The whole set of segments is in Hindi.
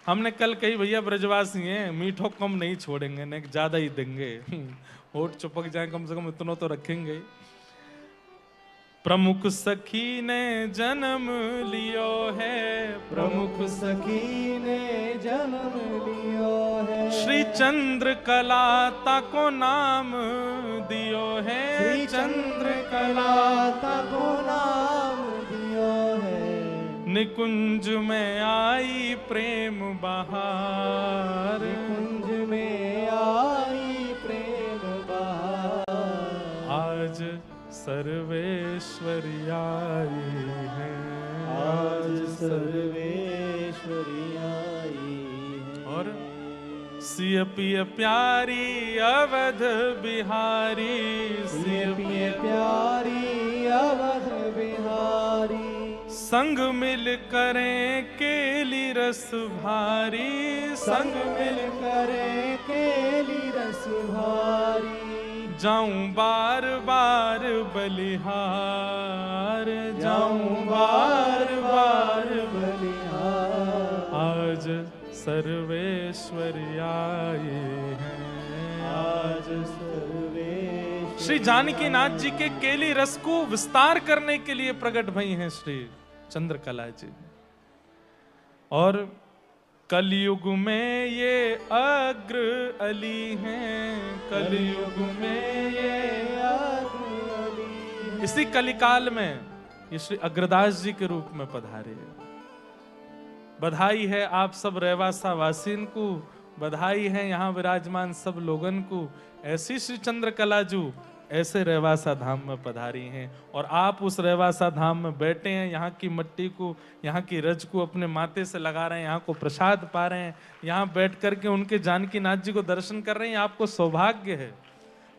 हमने कल कही भैया ब्रजवासी हैं, मीठो कम नहीं छोड़ेंगे, ने ज्यादा ही देंगे। होठ चुपक जाए कम से कम इतना तो रखेंगे। प्रमुख सखी ने जन्म लियो है, प्रमुख सखी ने जन्म लियो है। श्री चंद्र कला ताको नाम दियो है, श्री चंद्र कला ताको नाम दियो है। निकुंज में आई प्रेम बहार, निकुंज में आई प्रेम बहार। आज सर्वेश्वरी आई है, आज सर्वेश्वरी आई है। और सिय पिय प्यारी अवध बिहारी, सिय पिय प्यारी अवध बिहारी। संग मिल करें केली रस भारी, संग मिल करे केली रस भारी। जाऊं बार बार बलिहार, जाऊं बार बार बलिहार। आज सर्वेश्वरी आई है, आज सर्वेश्वरी। श्री जानकी नाथ जी के केली रस को विस्तार करने के लिए प्रकट भई हैं श्री चंद्रकला जी। और कलयुग में ये अग्र अली हैं, कलयुग में ये अग्र अली। इसी कलिकाल में ये श्री अग्रदास जी के रूप में पधारे। बधाई है आप सब रेवासा वासीन को, बधाई है यहाँ विराजमान सब लोगन को। ऐसी श्री चंद्रकला जी ऐसे रेवासा धाम में पधारी हैं, और आप उस रेवासा धाम में बैठे हैं, यहाँ की मिट्टी को, यहाँ की रज को अपने माथे से लगा रहे हैं, यहाँ को प्रसाद पा रहे हैं, यहाँ बैठ करके उनके जानकी नाथ जी को दर्शन कर रहे हैं। आपको सौभाग्य है।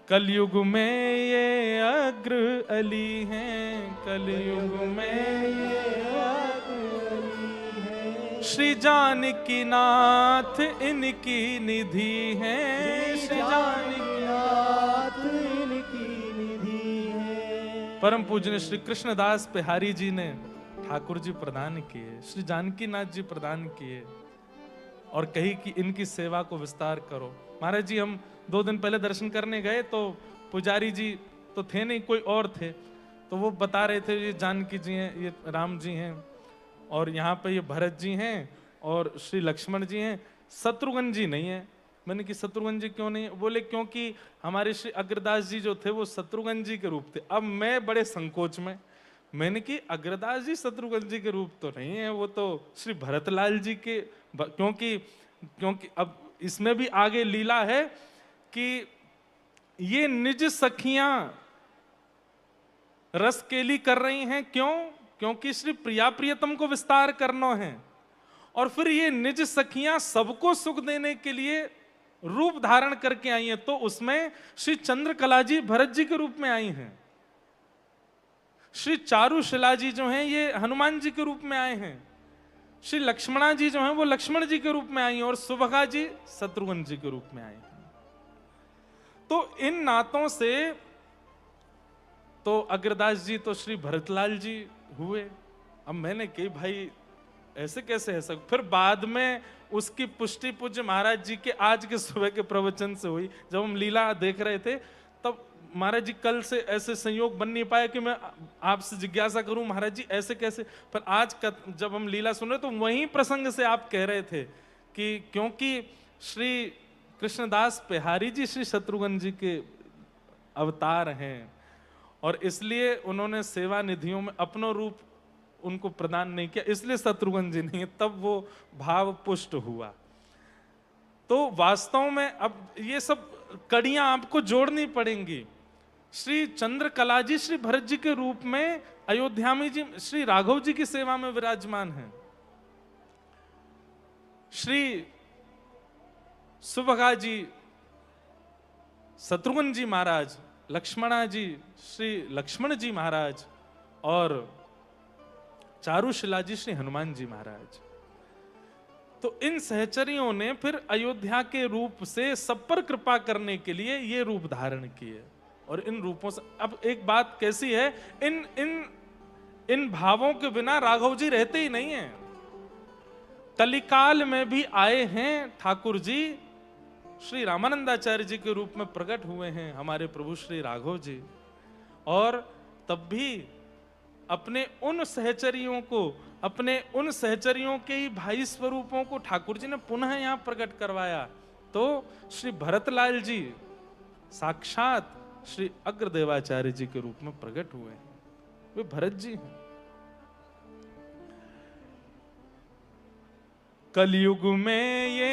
कलयुग में ये अग्र अली हैं, कलयुग में ये अग्र अली है। श्री जानकी नाथ इनकी निधि है, श्री जानकी नाथ इनकी निधि है। परम पूजनीय श्री कृष्णदास बिहारी जी ने ठाकुर जी प्रदान किए, श्री जानकी नाथ जी प्रदान किए, और कही कि इनकी सेवा को विस्तार करो। महाराज जी हम 2 दिन पहले दर्शन करने गए तो पुजारी जी तो थे नहीं, कोई और थे, तो वो बता रहे थे ये जानकी जी हैं, ये राम जी हैं, और यहाँ पे ये भरत जी हैं, और श्री लक्ष्मण जी हैं, शत्रुघ्न जी नहीं है। मैंने कि शत्रुघ्न जी क्यों नहीं? बोले क्योंकि हमारे श्री अग्रदास जी जो थे वो शत्रुघ्न जी के रूप थे। अब मैं बड़े संकोच में, मैंने कि अग्रदास जी शत्रुघ्न जी के रूप तो नहीं है, वो तो श्री भरतलाल जी के, क्योंकि अब इसमें भी आगे लीला है कि ये निज सखियां रस केली कर रही हैं। क्यों? क्योंकि श्री प्रिया प्रियतम को विस्तार करना है, और फिर ये निज सखियां सबको सुख देने के लिए रूप धारण करके आई हैं, तो उसमें श्री चंद्रकला जी भरत जी के रूप में आई हैं, श्री चारुशिला जी जो हैं ये हनुमान जी के रूप में आए हैं, श्री लक्ष्मणा जी जो हैं वो लक्ष्मण जी के रूप में आई हैं, और सुभगा जी शत्रुघ्न जी के रूप में आए हैं। तो इन नातों से तो अग्रदास जी तो श्री भरतलाल जी हुए। अब मैंने कही भाई ऐसे कैसे है सब? फिर बाद में उसकी पुष्टि पूज्य महाराज जी के आज के सुबह के प्रवचन से हुई। जब हम लीला देख रहे थे तब महाराज जी कल से ऐसे संयोग बन नहीं पाया कि मैं आपसे जिज्ञासा करूं महाराज जी ऐसे कैसे, पर आज जब हम लीला सुन रहे तो वहीं प्रसंग से आप कह रहे थे कि क्योंकि श्री कृष्णदास बिहारी जी श्री शत्रुघ्न जी के अवतार हैं, और इसलिए उन्होंने सेवा निधियों में अपना रूप उनको प्रदान नहीं किया, इसलिए शत्रुघ्न जी नहीं है, तब वो भाव पुष्ट हुआ। तो वास्तव में अब ये सब कड़ियां आपको जोड़नी पड़ेंगी। श्री चंद्रकला जी श्री भरत जी के रूप में अयोध्या में जी श्री राघव जी की सेवा में विराजमान हैं। श्री सुभगा जी शत्रुघ्न जी महाराज, लक्ष्मणा जी श्री लक्ष्मण जी महाराज, और चारुशिला जी श्री हनुमान जी महाराज। तो इन सहचरियों ने फिर अयोध्या के रूप से सब पर कृपा करने के लिए ये रूप धारण किए, और इन रूपों से अब एक बात कैसी है, इन इन इन भावों के बिना राघव जी रहते ही नहीं हैं। कलिकाल में भी आए हैं ठाकुर जी, श्री रामानंदाचार्य जी के रूप में प्रकट हुए हैं हमारे प्रभु श्री राघव जी। और तब भी अपने उन सहचरियों को, अपने उन सहचरियों के ही भाई स्वरूपों को ठाकुर जी ने पुनः यहां प्रकट करवाया। तो श्री भरतलाल जी साक्षात श्री अग्रदेवाचार्य जी के रूप में प्रकट हुए हैं, वे भरत जी हैं। कलयुग में ये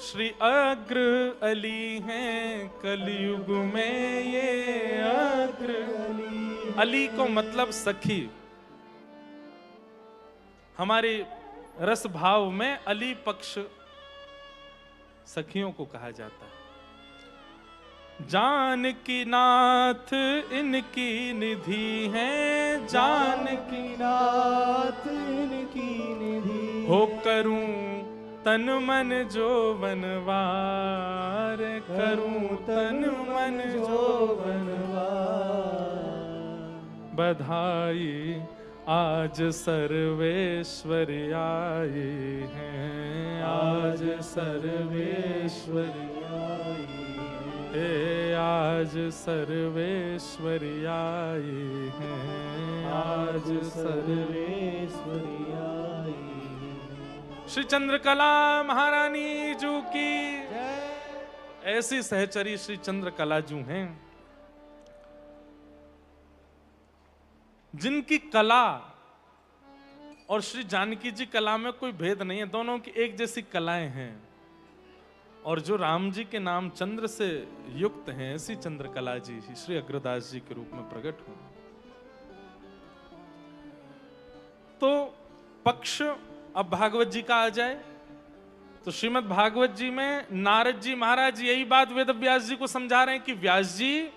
श्री अग्र अली हैं, कलयुग में ये अग्र अली। अली को मतलब सखी। हमारे रस भाव में अली पक्ष सखियों को कहा जाता है। जानकी नाथ इनकी निधि है, जानकी नाथ इनकी निधि हो करूं तन मन जो बनवार, करूं तन मन जो बनवार। बधाई आज सर्वेश्वर आए हैं, आज सर्वेश्वर आए हैं, आज सर्वेश्वर आए हैं, आज सर्वेश्वर आए हैं। श्री चंद्रकला महारानी जू की ऐसी सहचरी श्री चंद्रकला जू हैं, जिनकी कला और श्री जानकी जी कला में कोई भेद नहीं है, दोनों की एक जैसी कलाएं हैं। और जो राम जी के नाम चंद्र से युक्त हैं, ऐसी चंद्रकला जी श्री अग्रदास जी के रूप में प्रकट हुए। तो पक्ष अब भागवत जी का आ जाए तो श्रीमद् भागवत जी में नारद जी महाराज यही बात वेद व्यास जी को समझा रहे हैं कि व्यास जी,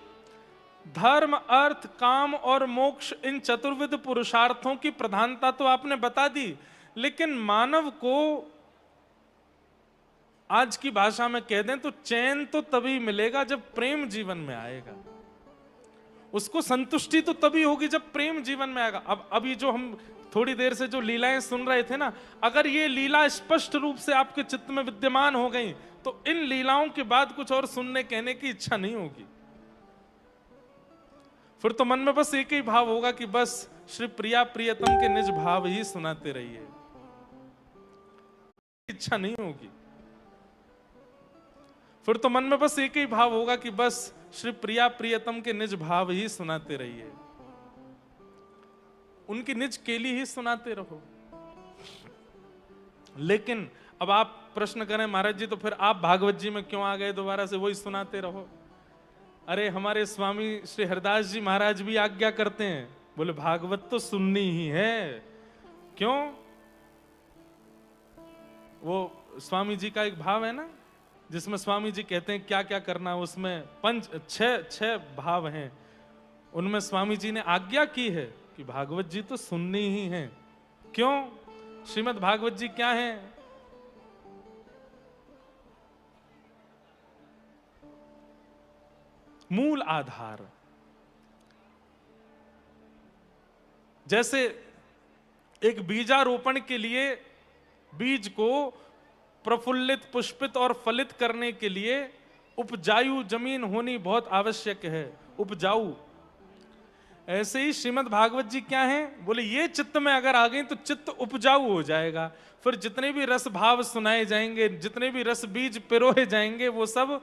धर्म अर्थ काम और मोक्ष इन चतुर्विध पुरुषार्थों की प्रधानता तो आपने बता दी, लेकिन मानव को आज की भाषा में कह दें तो चैन तो तभी मिलेगा जब प्रेम जीवन में आएगा। उसको संतुष्टि तो तभी होगी जब प्रेम जीवन में आएगा। अब अभी जो हम थोड़ी देर से जो लीलाएं सुन रहे थे ना, अगर ये लीला स्पष्ट रूप से आपके चित्त में विद्यमान हो गई तो इन लीलाओं के बाद कुछ और सुनने कहने की इच्छा नहीं होगी। फिर तो मन में बस एक ही भाव होगा कि बस श्री प्रिया प्रियतम के निज भाव ही सुनाते रहिए, इच्छा नहीं होगी। फिर तो मन में बस एक ही भाव होगा कि बस श्री प्रिया प्रियतम के निज भाव ही सुनाते रहिए, उनकी निज केली ही सुनाते रहो। लेकिन अब आप प्रश्न करें महाराज जी तो फिर आप भागवत जी में क्यों आ गए, दोबारा से वही सुनाते रहो। अरे हमारे स्वामी श्री हरदास जी महाराज भी आज्ञा करते हैं, बोले भागवत तो सुननी ही है। क्यों? वो स्वामी जी का एक भाव है ना, जिसमें स्वामी जी कहते हैं क्या क्या करना, उसमें छह भाव हैं। उनमें स्वामी जी ने आज्ञा की है कि भागवत जी तो सुननी ही है। क्यों? श्रीमद् भागवत जी क्या है? मूल आधार। जैसे एक बीजारोपण के लिए बीज को प्रफुल्लित पुष्पित और फलित करने के लिए उपजाऊ जमीन होनी बहुत आवश्यक है, उपजाऊ। ऐसे ही श्रीमद् भागवत जी क्या है? बोले ये चित्त में अगर आ गई तो चित्त उपजाऊ हो जाएगा। फिर जितने भी रस भाव सुनाए जाएंगे, जितने भी रस बीज पिरोए जाएंगे, वो सब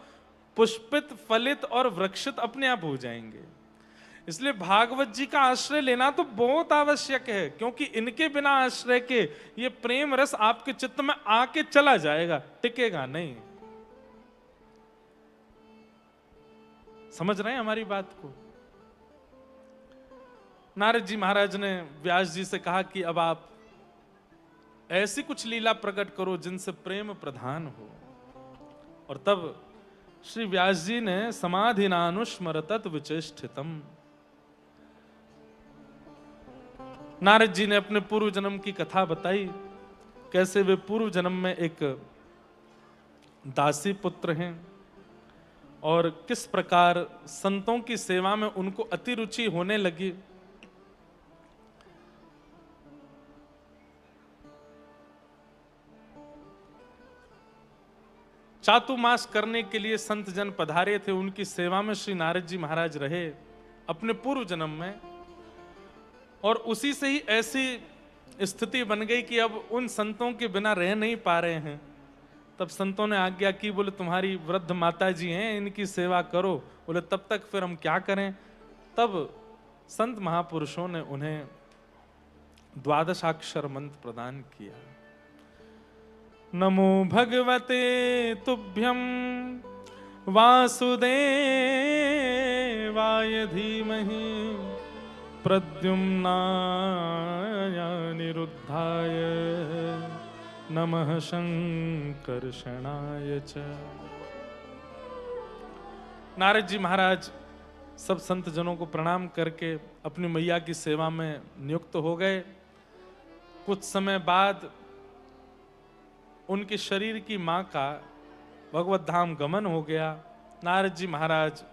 पुष्पित फलित और वृक्षित अपने आप हो जाएंगे। इसलिए भागवत जी का आश्रय लेना तो बहुत आवश्यक है, क्योंकि इनके बिना आश्रय के ये प्रेम रस आपके चित्त में आके चला जाएगा, टिकेगा नहीं। समझ रहे हैं हमारी बात को? नारद जी महाराज ने व्यास जी से कहा कि अब आप ऐसी कुछ लीला प्रकट करो जिनसे प्रेम प्रधान हो। और तब श्री व्यास जी ने समाधिनानुस्मरतत विचेष्टितम, नारद जी ने अपने पूर्व जन्म की कथा बताई, कैसे वे पूर्व जन्म में एक दासी पुत्र हैं और किस प्रकार संतों की सेवा में उनको अति रुचि होने लगी। चातुर्मास करने के लिए संत जन पधारे थे, उनकी सेवा में श्री नारद जी महाराज रहे अपने पूर्व जन्म में, और उसी से ही ऐसी स्थिति बन गई कि अब उन संतों के बिना रह नहीं पा रहे हैं। तब संतों ने आज्ञा की, बोले तुम्हारी वृद्ध माता जी हैं, इनकी सेवा करो। बोले तब तक फिर हम क्या करें। तब संत महापुरुषों ने उन्हें द्वादशाक्षर मंत्र प्रदान किया। नमो भगवते तुभ्यं वासुदेवाय धीमहि प्रद्युम्नाय निरुद्धाय नमः शंकर्षणाय च। नारद जी महाराज सब संत जनों को प्रणाम करके अपनी मैया की सेवा में नियुक्त हो गए। कुछ समय बाद उनके शरीर की मां का भगवत धाम गमन हो गया। नारद जी महाराज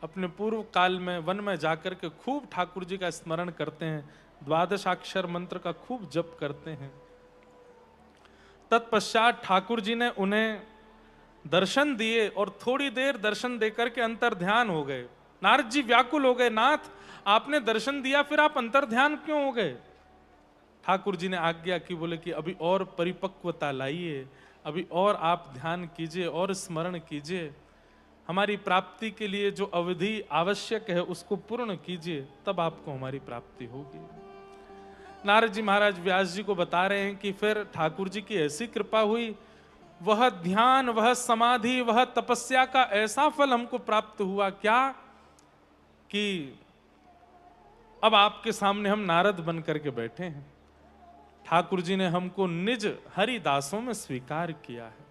अपने पूर्व काल में वन में जाकर के खूब ठाकुर जी का स्मरण करते हैं, द्वादशाक्षर मंत्र का खूब जप करते हैं। तत्पश्चात ठाकुर जी ने उन्हें दर्शन दिए और थोड़ी देर दर्शन देकर के अंतर ध्यान हो गए। नारद जी व्याकुल हो गए, नाथ आपने दर्शन दिया, फिर आप अंतर ध्यान क्यों हो गए। ठाकुर जी ने आज्ञा की, बोले कि अभी और परिपक्वता लाइए, अभी और आप ध्यान कीजिए और स्मरण कीजिए, हमारी प्राप्ति के लिए जो अवधि आवश्यक है उसको पूर्ण कीजिए, तब आपको हमारी प्राप्ति होगी। नारद जी महाराज व्यास जी को बता रहे हैं कि फिर ठाकुर जी की ऐसी कृपा हुई, वह ध्यान, वह समाधि, वह तपस्या का ऐसा फल हमको प्राप्त हुआ क्या कि अब आपके सामने हम नारद बन करके बैठे हैं। ठाकुर जी ने हमको निज हरिदासों में स्वीकार किया है।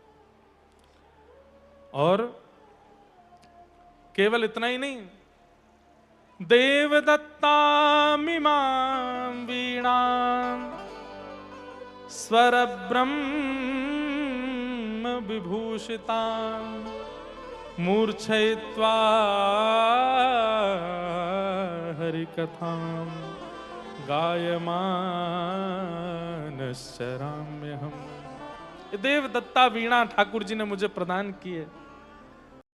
और केवल इतना ही नहीं, देवदत्तामिमां वीणां स्वर ब्रह्म विभूषितां मूर्छयित्वा हरिकथां गायमानश्चराम्यहम्। देवदत्ता वीणा ठाकुर जी ने मुझे प्रदान की है।